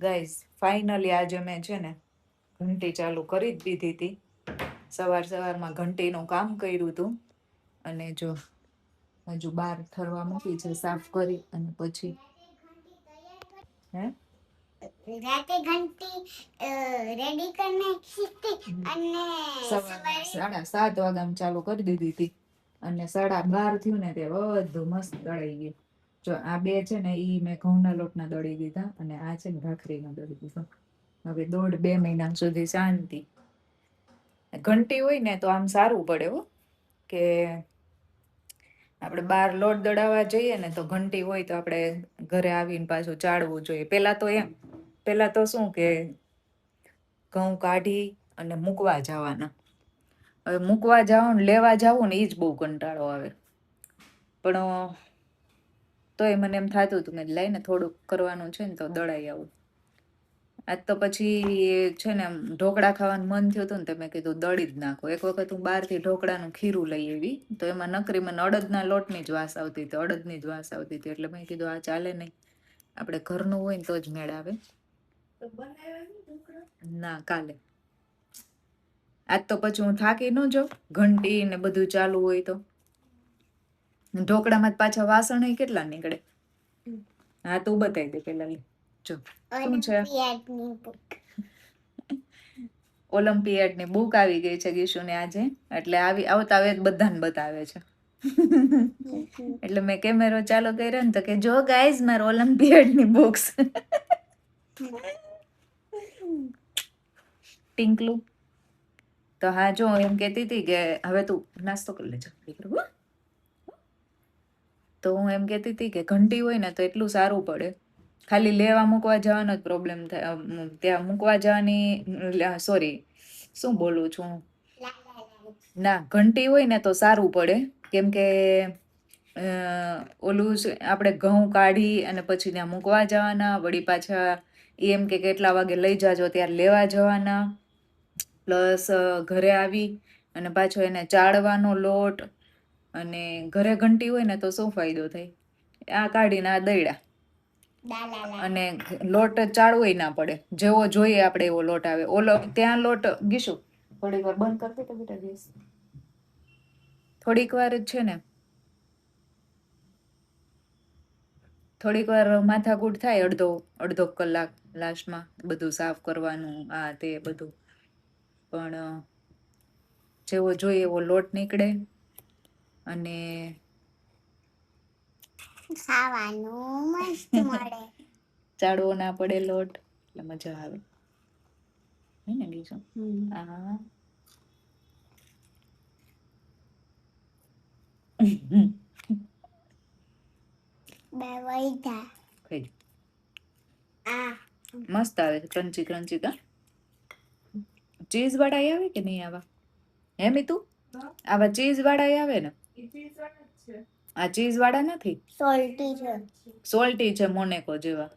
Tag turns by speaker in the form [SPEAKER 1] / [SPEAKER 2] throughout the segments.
[SPEAKER 1] Guys finally આજે મેં છે ને ઘંટી ચાલુ કરી જ દીધી હતી. સવારમાં ઘંટીનું કામ કર્યું હતું અને જો હજુ બહાર ઠરવા મૂકી છે સાફ કરી અને પછી
[SPEAKER 2] રાતે ઘંટી રેડી કરી નાખી અને
[SPEAKER 1] સવારના 7 વાગ્યામાં ચાલુ કરી દીધી હતી અને 12:30 થયું ને તે બધું મસ્ત દળાઈ ગયું. જો આ બે છે ને ઈ મેં ઘઉંના લોટના દળી દીધા અને આ છે ને ભાખરીના દળી દીધા. હવે 1.5-2 મહિના સુધી શાંતિ. ઘંટી હોય ને તો આમ સારું પડે હો, કે આપણે બહાર લોટ દળાવવા જઈએ ને તો ઘંટી હોય તો આપણે ઘરે આવીને પાછું ચાળવું જોઈએ. પેલા તો શું કે ઘઉં કાઢી અને મૂકવા જવાના. હવે મૂકવા જાવ ને લેવા જાવું ને એ જ બહુ કંટાળો આવે. પણ તોય મને એમ થતું હતું મેં લઈને થોડુંક કરવાનું છે ને તો દળાઈ આવું. આજ તો પછી છે ને ઢોકળા ખાવાનું મન થયું હતું ને તો મેં કીધું દળી જ નાખો. એક વખત હું બહારથી ઢોકળાનું ખીરું લઈ આવી તો એમાં નકરી મને અડદના લોટની જ વાસ આવતી હતી. એટલે મેં કીધું આ ચાલે નહીં, આપણે ઘરનું હોય ને તો જ મેળ આવે. ના કાલે. આજ તો પછી હું થાકી ન જાઉં, ઘંટી ને બધું ચાલુ હોય તો. ઢોકળામાં પાછા વાસણ કેટલા નીકળે. હા તું બતાવી દે પેલા. જો શું છે, ઓલિમ્પિયાડની બુક આવી ગઈ છે ગીશુને આજે, એટલે આવતા આવે બધાને બતાવે છે. એટલે મેં કેમેરો ચાલુ કર્યો ને તો કે જો ગાઈઝ મારો ઓલિમ્પિયાડની બુક્સ. ટિંકલું તો હા જો એમ કહેતી હતી કે હવે તું નાસ્તો કરી લેજો દીકરો. તો હું એમ કહેતી હતી કે ઘંટી હોય ને તો એટલું સારું પડે. ખાલી લેવા મૂકવા જવાનો જ પ્રોબ્લેમ થાય. ત્યાં મૂકવા જવાની સોરી શું બોલું છું ના, ઘંટી હોય ને તો સારું પડે. કેમ કે ઓલું આપણે ઘઉં કાઢી અને પછી ત્યાં મૂકવા જવાના, વળી પાછા એમ કે કેટલા વાગે લઈ જાજો ત્યારે લેવા જવાના, પ્લસ ઘરે આવી અને પાછો એને ચાળવાનો લોટ. અને ઘરે ઘંટી હોય ને તો શું ફાયદો થાય, આ કાઢીને આ દયડા અને લોટ ચાળવોય ના પડે, જેવો જોઈએ આપણે એવો લોટ આવે. ઓલો ત્યાં લોટ ગીશું થોડીક વાર બંધ કરતી તો બેટા ગેસ થોડીક વાર જ છે ને, થોડીક વાર માથાકૂટ થાય, અડધો કલાક લાસ્ટમાં બધું સાફ કરવાનું આ તે બધું. પણ જેવો જોઈએ એવો લોટ નીકળે અને
[SPEAKER 2] ખાવાનું મસ્ત મળે.
[SPEAKER 1] ચાળવો ના પડે લોટ એટલે મજા આવે. હે ને ગીશું? હા. મસ્ત આવે છે, ક્રન્ચી ક્રન્ચી. કા ચીઝ વાળા આવે કે નહીં આવા? હે મીતુ આવા ચીઝ વાળા આવે ને? આ ચીઝ વાળા નથી, સોલ્ટી છે મોનેકો જેવા.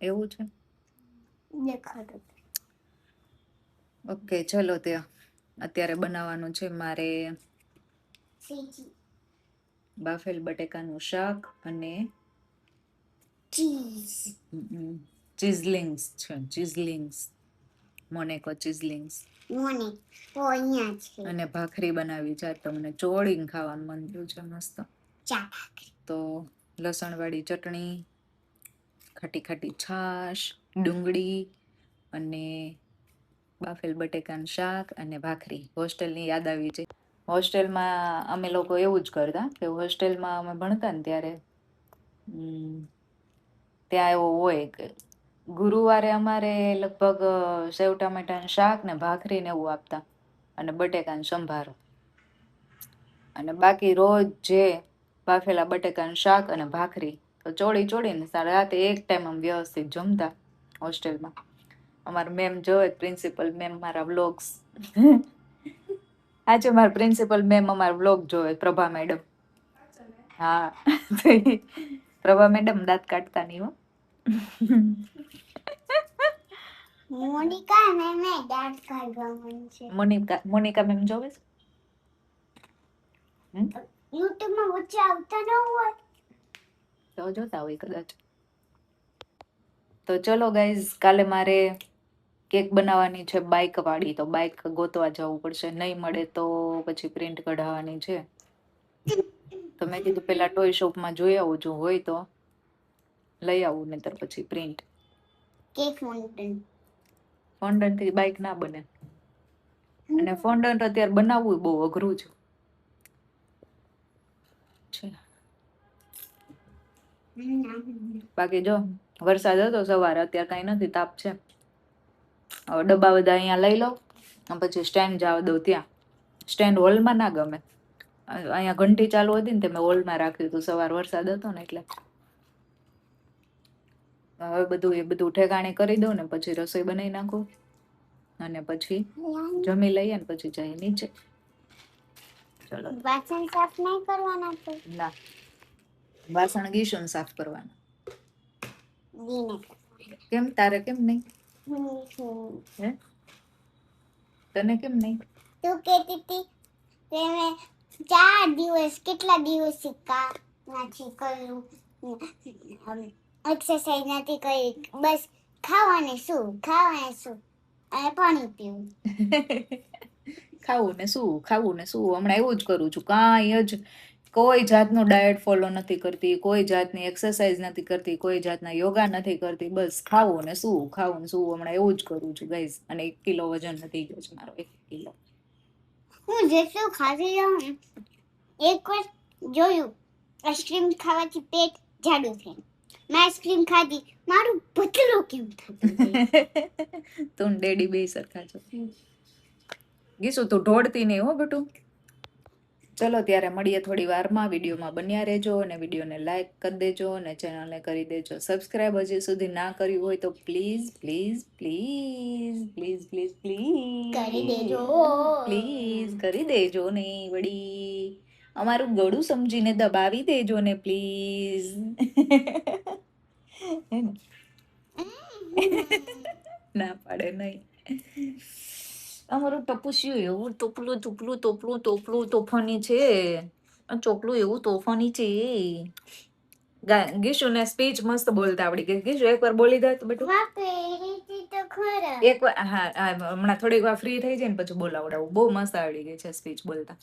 [SPEAKER 1] એવું છે. ઓકે ચલો ત્યાં અત્યારે બનાવવાનું છે મારે બાફેલ બટેકાનું શાક અને ચીઝલિંગ્સ છે. મોનેકો ચીઝલિંગ્સ અને ભાખરી બનાવી છે. તમને ચોળીને ખાવાનું મન થયું છે મસ્ત. તો લસણવાળી ચટણી, ખાટી ખાટી છાશ, ડુંગળી અને બાફેલ બટેકાનું શાક અને ભાખરી. હોસ્ટેલની યાદ આવી છે. હોસ્ટેલમાં અમે લોકો એવું જ કરતા કે હોસ્ટેલમાં અમે ભણતા ને ત્યારે ત્યાં એવું હોય કે ગુરુવારે અમારે લગભગ સેવ ટામેટાનું શાક ને ભાખરી ને એવું આપતા અને બટેકાનો સંભારો. અને બાકી રોજ જે બાફેલા બટેકાનું શાક અને ભાખરી. તો ચોળીને રાતે એક ટાઈમ વ્યવસ્થિત જમતા હોસ્ટેલમાં. અમારા મેમ જોવે, પ્રિન્સિપલ મેમ મારા વ્લોગ્સ. આજે મારા પ્રિન્સિપલ મેમ અમારા વ્લોગ જોવે, પ્રભા મેડમ. હા પ્રભા મેડમ દાંત કાઢતા નહીં હો. મોનિકા મેમ જોવે છે. યુટ્યુબમાં વચ્ચે આવતા ન હોય તો જોતા હોય કદાચ. તો ચલો ગાઈઝ, કાલે મારે કેક બનાવવાની છે બાઇક વાળી, તો બાઇક ગોતવા જવું પડશે. નહીં મળે તો પછી પ્રિન્ટ કઢાવવાની છે. તો મેં કીધું પેલા ટોય શોપમાં જોઈ આવું, જો હોય તો લઈ આવું, નહીતર પછી પ્રિન્ટ.
[SPEAKER 2] Cake fountain.
[SPEAKER 1] ફોન્ડન્ટ થી બાઇક ના બને, અને ફોન્ડન્ટ અત્યારે બનાવવું બહુ અઘરું છે. બાકી જો વરસાદ હતો સવારે, અત્યારે કઈ નથી, તાપ છે. હવે ડબ્બા બધા અહીંયા લઈ લો, પછી સ્ટેન્ડ જવા દઉં ત્યાં. સ્ટેન્ડ હોલમાં ના ગમે, અહીંયા ઘંટી ચાલુ હતી ને તે મેં હોલમાં રાખ્યું હતું, સવાર વરસાદ હતો ને એટલે. હવે બધું ઠેકાણે કરી દઉં ને પછી રસોઈ બનાવી નાખું, અને પછી જમી લઈએ ને પછી જઈએ નીચે. ચલો.
[SPEAKER 2] વાસણ સાફ નહીં કરવાના તો?
[SPEAKER 1] ના, વાસણ ગીશું સાફ કરવાના.
[SPEAKER 2] દીને
[SPEAKER 1] કેમ તારે કેમ નહીં? હે, તને કેમ નહીં?
[SPEAKER 2] તું કહેતી હતી કે મેં 4 દિવસ કેટલા દિવસથી નથી કર્યું, એક્સરસાઇઝ નથી કરી, બસ ખાવાને શું અને પાણી પીવું.
[SPEAKER 1] ખાવું ને શું હમણાં એવું જ કરું છું. કાંઈ જ કોઈ જાતનો ડાયટ ફોલો નથી કરતી, કોઈ જાતની એક્સરસાઇઝ નથી કરતી, કોઈ જાતના યોગા નથી કરતી. બસ ખાવું ને શું હમણાં એવું જ કરું છું ગાઈઝ. અને 1 કિલો વજન વધી ગયો છે મારો, 1 કિલો.
[SPEAKER 2] હું જેટલું ખાતી જાઉં ને, એક વાર જોયું આઈસ્ક્રીમ ખાવાથી પેટ જાડું થાય. મેં આઈસ્ક્રીમ ખાધી, મારું પતલું કેમ થતું જાય?
[SPEAKER 1] તું ડેડી બે સરખા છો. ગીસુ તું ઢોળતી નહીં હો બેટું. ચલો ત્યારે મળીએ થોડી વારમાં. વિડીયોમાં બન્યા રહેજો, અને વિડીયોને લાઈક કરી દેજો, અને ચેનલને કરી દેજો સબસ્ક્રાઈબ. હજી સુધી ના કર્યું હોય તો please please please please please please
[SPEAKER 2] કરી દેજો.
[SPEAKER 1] પ્લીઝ કરી દેજો ને વળી. અમારું ગળું સમજીને દબાવી દેજો ને પ્લીઝ. ના પાડે નહીં. અમારું ટપુસિયું એવું તોપલું તોફાની છે. ચોપલું એવું તોફાની છે. ગીશુ ને સ્પીચ મસ્ત બોલતા આવડી ગઈ. ગીશુ એકવાર બોલી દે તો બેટું.
[SPEAKER 2] તો ખરા.
[SPEAKER 1] એકવાર હા, હમણાં થોડીક વાર ફ્રી થઈ જાય ને પછી બોલાવડાવું. બહુ મસ્ત આવડી ગઈ છે સ્પીચ બોલતા.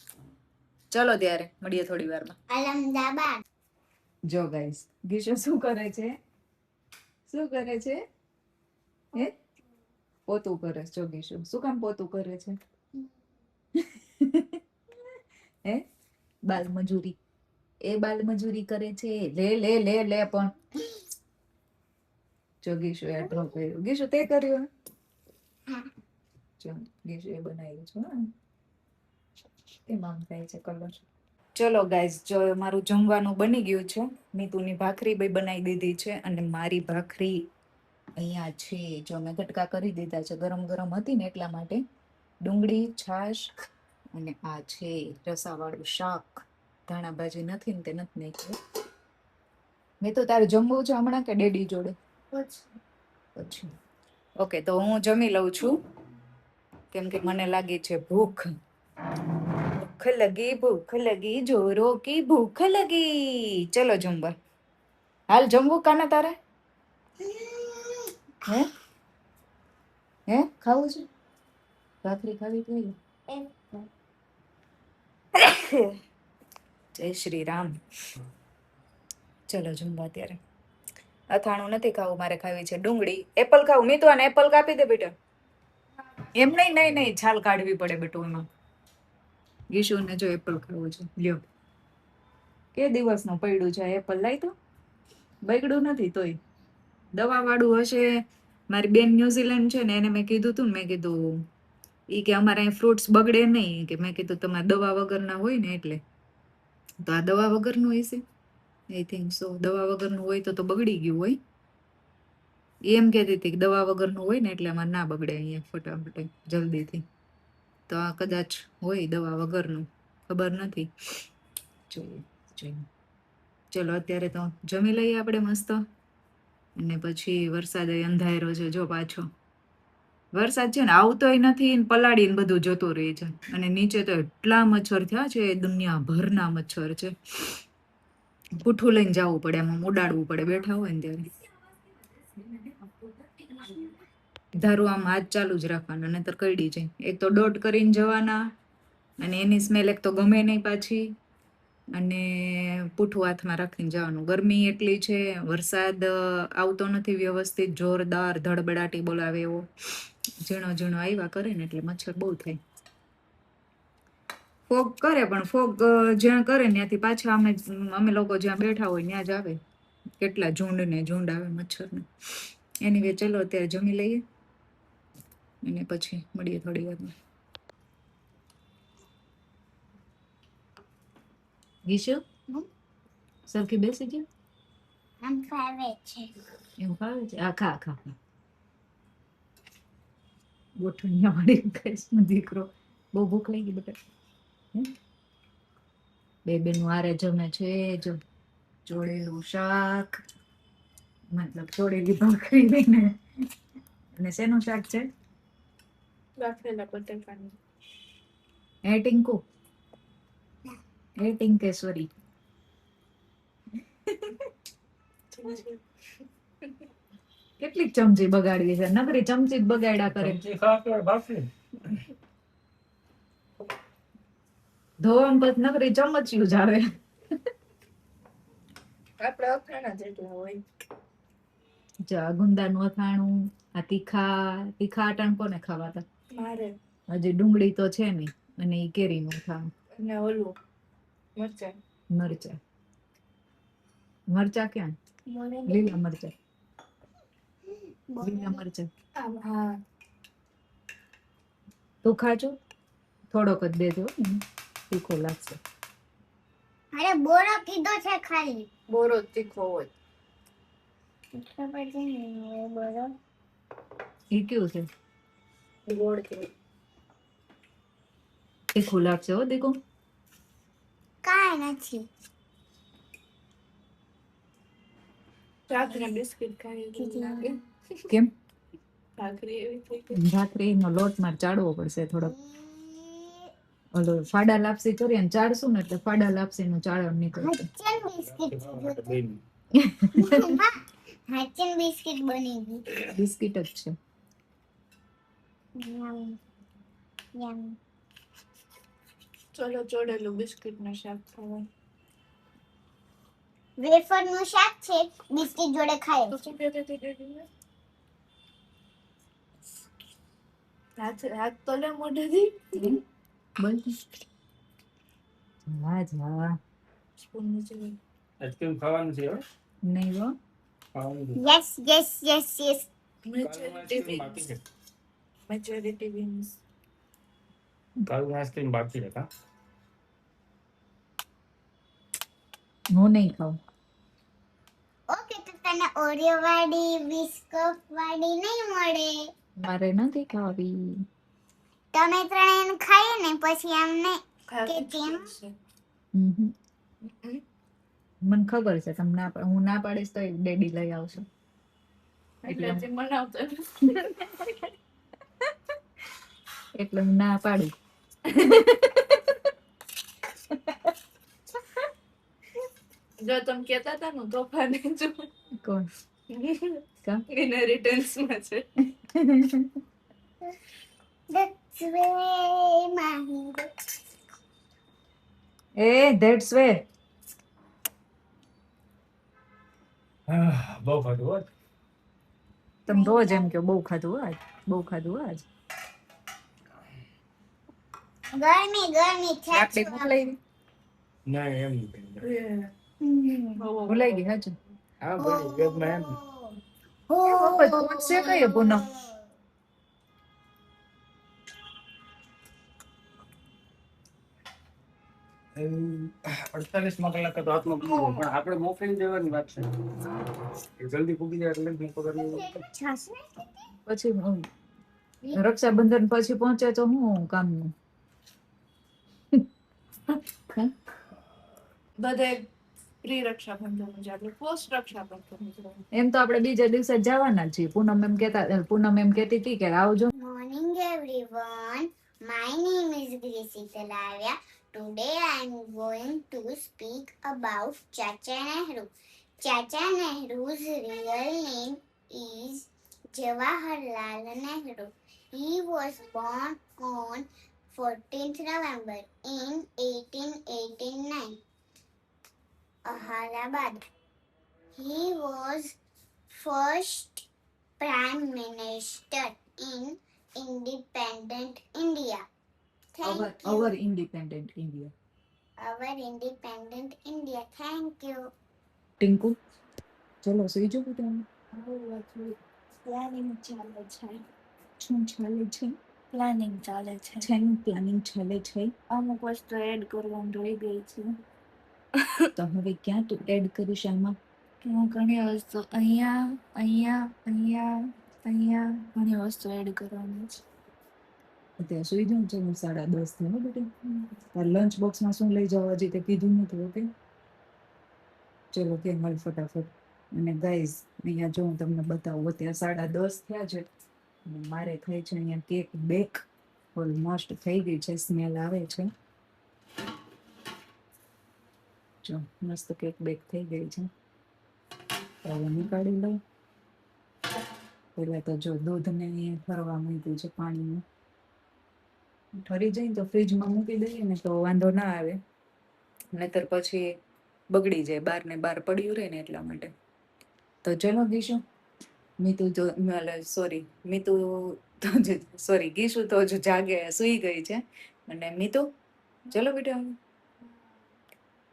[SPEAKER 1] ચલો ત્યારે મળીએ થોડી વારમાં.
[SPEAKER 2] અલમદાબાદ.
[SPEAKER 1] જો ગાઈસ, ગીશુ શું કરે છે? હે, પોતું કરે છે. જો ગીશુ શું કામ પોતું કરે છે? હે, બાલ મજૂરી. એ બાલ મજૂરી કરે છે. લે પણ જો ગીશુ એ ડ્રો કર્યું. ગીશુ તે કર્યું? જો ગીશુ એ બનાવ્યું છે. કેમ આમ થાય છે કલર? ચલો ગાઈઝ, જો મારું જમવાનું બની ગયું છે. નીતુની ભાખરી બી બનાવી દીધી છે, અને મારી ભાખરી અહીંયા છે. જો મેં ગટકા કરી દીધા છે, ગરમ ગરમ હતી ને એટલા માટે. ડુંગળી, છાશ, અને આ છે રસાવાળું શાક. ધાણા ભાજી નથી ને તે નથી નાખ્યું. મેં તો તારે જમવું છે હમણાં કે ડેડી જોડે? પછી ઓકે, તો હું જમી લઉં છું, કેમ કે મને લાગી છે ભૂખ લગી જોરો કી ભૂખ લગી. ચલો જમવા. હાલ જમવું કાના તારે? હે ખાવું છે? ભાખરી ખાવી જોઈએ. જય શ્રી રામ. ચલો જમવા ત્યારે. અથાણું નથી ખાવું, મારે ખાવી છે ડુંગળી. એપલ ખાવું? મીતુ આને એપલ કાપી દે બેટા. એમ નહીં, છાલ કાઢવી પડે બેટું એમાં. ગીશુને જો એપલ ખાવું છે, લ્યો. કે દિવસનું પડ્યું છે એપલ, લાઈ તો. બગડ્યું નથી તોય. દવા વાળું હશે. મારી બેન ન્યુઝીલેન્ડ છે ને, એને મેં કીધું તું ને, મેં કીધું ઈ કે અમારે અહીં ફ્રૂટ્સ બગડે નહીં. કે મેં કીધું તમારે દવા વગરના હોય ને એટલે. તો આ દવા વગરનું હોય છે? I think so. દવા વગરનું હોય તો બગડી ગયું હોય. એમ કહેતી હતી કે દવા વગરનું હોય ને એટલે અમારે ના બગડે અહીંયા ફટાફટ જલ્દીથી. તો આ કદાચ હોય દવા વગરનું, ખબર નથી. જોઈએ. ચલો અત્યારે તો જમી લઈએ આપણે મસ્ત. અને પછી વરસાદ અંધારો છે જો પાછો. વરસાદ છે ને આવતોય નથી, પલાળીને બધું જતો રહે છે. અને નીચે તો એટલા મચ્છર થયા છે, દુનિયાભરના મચ્છર છે. પૂઠું લઈને જવું પડે, આમાં ઉડાડવું પડે બેઠા હોય ને ત્યારે. ધારું આમ હાથ ચાલુ જ રાખવાનો, નહીતર કઈડી જાય. એક તો દોટ કરીને જવાના, અને એની સ્મેલ એક તો ગમે નહીં પાછી, અને પૂઠું હાથમાં રાખીને જવાનું. ગરમી એટલી છે, વરસાદ આવતો નથી વ્યવસ્થિત, જોરદાર ધડબડાટી બોલાવે એવો, ઝીણો ઝીણો આવ્યા કરે ને એટલે મચ્છર બહુ થાય. ફોગ કરે પણ ફોગ જ્યાં કરે ને ત્યાંથી પાછા અમે લોકો જ્યાં બેઠા હોય ત્યાં જ આવે. કેટલા ઝુંડ ને ઝુંડ આવે મચ્છરને. એની વે ચલો અત્યારે જમી લઈએ અને પછી મળીએ થોડી વારમાં. ગીશુ સરખી બેસી ગયો?
[SPEAKER 2] આમ ફાવે છે.
[SPEAKER 1] એવું ફાવે છે? આ ખા ખા ખા. ગોઠણિયા વાળી ખાઈશ ને દીકરો. બહુ ભૂખ લાગી બેટા. બે બેનું આરે જમે છે. જો ચોળેલું શાક, મતલબ ચોળેલી ભાખરી લઈને. અને શેનું શાક છે?
[SPEAKER 3] બાફેલા બટાકાનું.
[SPEAKER 1] એ ટીંકુ, એ ટીંકેશ્વરી. કેટલીક ચમચી બગાડી છે, નકરી ચમચી જ બગાડ્યા કરે. ધોવામાં પછી નકરી ચમચિયું જ આવે.
[SPEAKER 3] આપણે અથાણા જેટલા હોય.
[SPEAKER 1] જો આ ગુંદાનું અથાણું, આ તીખા અટાણ કોને ખાવાતા?
[SPEAKER 3] મારે
[SPEAKER 1] હજી ડુંગળી તો છે નહીં, અને ઈ કેરીનું અથાણું,
[SPEAKER 3] અને ઓલું મરચાં.
[SPEAKER 1] મરચા. મરચા ક્યાં? લીલા મરચા. લીલા મરચા
[SPEAKER 3] હા,
[SPEAKER 1] તું ખાજો, થોડોક જ દેજો, તીખો લાગશે.
[SPEAKER 2] અરે બોરો કીધો છે ખાલી.
[SPEAKER 3] બોરો જ તીખો હોય.
[SPEAKER 2] ખબર છે ને હવે બોરો.
[SPEAKER 1] ઈ કેવું છે?
[SPEAKER 3] ગોળ કે
[SPEAKER 1] તીખું લાગશે હો દીકુ.
[SPEAKER 2] કાંઈ નથી.
[SPEAKER 3] શાક ને બિસ્કિટ ખાઈ જેવું લાગે.
[SPEAKER 1] કેમ?
[SPEAKER 3] ભાખરી એવી થઈ ગઈ.
[SPEAKER 1] ભાખરીનો લોટ મારે ચાળવો પડશે થોડોક. ઓલો ફાડા લાપસી કરીએ ને ચાળશું ને એટલે ફાડા લાપસી નું ચાળણ નીકળશે.
[SPEAKER 2] હચન બિસ્કિટ હચન બિસ્કિટ બની ગઈ.
[SPEAKER 1] બિસ્કિટ જ છે.
[SPEAKER 2] યમ યમ.
[SPEAKER 3] ચલો ચોડેલું બિસ્કિટ નું શાક ખાવાનું.
[SPEAKER 2] વેફર નું શાક છે, બિસ્કિટ જોડે ખાય.
[SPEAKER 3] તો શું કહેતી હતી ડેડીને? હાથ તો લે મોઢેથી.
[SPEAKER 1] બોલ. હા જા.
[SPEAKER 3] સ્પૂન નીચે લઈ.
[SPEAKER 4] આઈસ્ક્રીમ ખાવાનું છે હો.
[SPEAKER 1] નહીં હો.
[SPEAKER 4] ખાવાનું છે.
[SPEAKER 2] Yes yes yes yes.
[SPEAKER 4] કાલનું આઈસ્ક્રીમ બાકી છે.
[SPEAKER 3] Maturity wins.
[SPEAKER 4] કાલનું આઈસ્ક્રીમ બાકી છે કા?
[SPEAKER 1] હું નહીં ખાઉં.
[SPEAKER 2] ઓકે, તો તને ઓરિયો વાળી બિસ્કટ વાળી નહીં મળે.
[SPEAKER 1] મારે નથી ખાવી.
[SPEAKER 2] તમે ત્રણેય ખાઈએ ને પછી અમને કે જેમ
[SPEAKER 1] હમ. મને ખબર છે તમને હું ના પાડીશ તો ડેડી લઈ આવશે.
[SPEAKER 3] એટલે જે બનાવતો
[SPEAKER 1] એટલે હું ના પાડી.
[SPEAKER 3] જો તમે કહેતા હતા ને તોફાન જો
[SPEAKER 1] કોણ? કા?
[SPEAKER 3] ઇનહેરિટન્સ માં છે.
[SPEAKER 2] That's way Mahi.
[SPEAKER 1] A that's way.
[SPEAKER 4] બહુ ખાધું હો.
[SPEAKER 1] તમે રોજ એમ કે બહુ ખાધું હો આજ, બહુ ખાધું હો આજ.
[SPEAKER 2] ગરમી ગરમી છે.
[SPEAKER 1] આપણે ભૂલાઈ ગઈ.
[SPEAKER 4] ના એમ નહીં.
[SPEAKER 1] ભૂલાઈ ગઈ હાજુ.
[SPEAKER 4] હા ભાઈ ગેમમાં એમ.
[SPEAKER 1] છે કઈ પૂનમ?
[SPEAKER 4] 48 કલાક તો હાથમાં પૂરો, પણ આપણે મોકલી દેવાની વાત છે. એ જલ્દી પૂગી જાય એટલે જ પકડવું.
[SPEAKER 1] પછી રક્ષાબંધન પછી પહોંચે તો હું કામનું.
[SPEAKER 3] બધે પ્રી રક્ષાબંધન છે, આપણે પોસ્ટ રક્ષાબંધન છે.
[SPEAKER 1] એમ તો આપણે બીજા દિવસે જ જવાના છીએ. પૂનમ એમ કહેતી હતી કે આવજો.
[SPEAKER 2] Morning everyone, my name is Gracy Talaviya. Today I am going to speak about Chacha Nehru. Chacha Nehru's real name is Jawaharlal Nehru. He was born on 14th November in 1889, Allahabad. He was first Prime Minister in independent India. Thank you.
[SPEAKER 1] our independent India.
[SPEAKER 2] Our independent India. Thank you.
[SPEAKER 1] Tinku ચલો સુઈ જવું તમે
[SPEAKER 3] planning ચાલે છે.
[SPEAKER 1] શું ચાલે છે
[SPEAKER 3] planning ચાલે છે.
[SPEAKER 1] છેનું પ્લાનિંગ ચાલે છે
[SPEAKER 3] અમુક વસ્તુ એડ કરવાનું રહી ગઈ છે.
[SPEAKER 1] તો હવે ક્યાં તું એડ કરીશ આમાં
[SPEAKER 3] કે હું ઘણી વસ્તુ અહીંયા અહીંયા અહીંયા અહીંયા ઘણી વસ્તુ એડ કરવાની છે.
[SPEAKER 1] અત્યારે સુઈ જવું છે હું 10:30 થયો હો બેટા તાર લંચ બોક્સમાં શું લઈ જવા હજી તે કીધું નથી ઓકે ચલો કે મળ ફટાફટ અને ગાઈઝ અહીંયા જો હું તમને બતાવું અત્યારે 10:30 થયા છે અને મારે થઈ છે અહીંયા કેક બેક ઓલમોસ્ટ થઈ ગઈ છે સ્મેલ આવે છે જો મસ્ત કેક બેક થઈ ગઈ છે હવે નીકાળી લઉં પહેલા તો જો દૂધને અહીંયા ફરવા મૂક્યું છે પાણીમાં ઠરી જાય તો ફ્રીજમાં મૂકી દઈએ ને તો વાંધો ના આવે નહીતર પછી બગડી જાય બાર ને બાર પડ્યું રહે ને એટલા માટે તો ચલો ગીશું મીતુ તો સોરી ગીશુ તો હજુ જાગે સૂઈ ગઈ છે અને મીતુ ચલો બેટા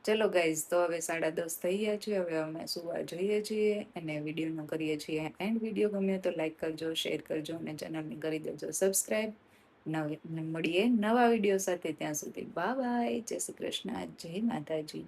[SPEAKER 1] ચલો ગાઈઝ તો હવે 10:30 થઈ ગયા છે હવે અમે સુવા જઈએ છીએ અને વિડીયોનો કરીએ છીએ એન્ડ વિડીયો ગમે તો લાઈક કરજો શેર કરજો અને ચેનલને કરી દેજો સબસ્ક્રાઈબ મળીએ નવા વિડીયો સાથે ત્યાં સુધી બાય બાય જય શ્રી કૃષ્ણ જય માતાજી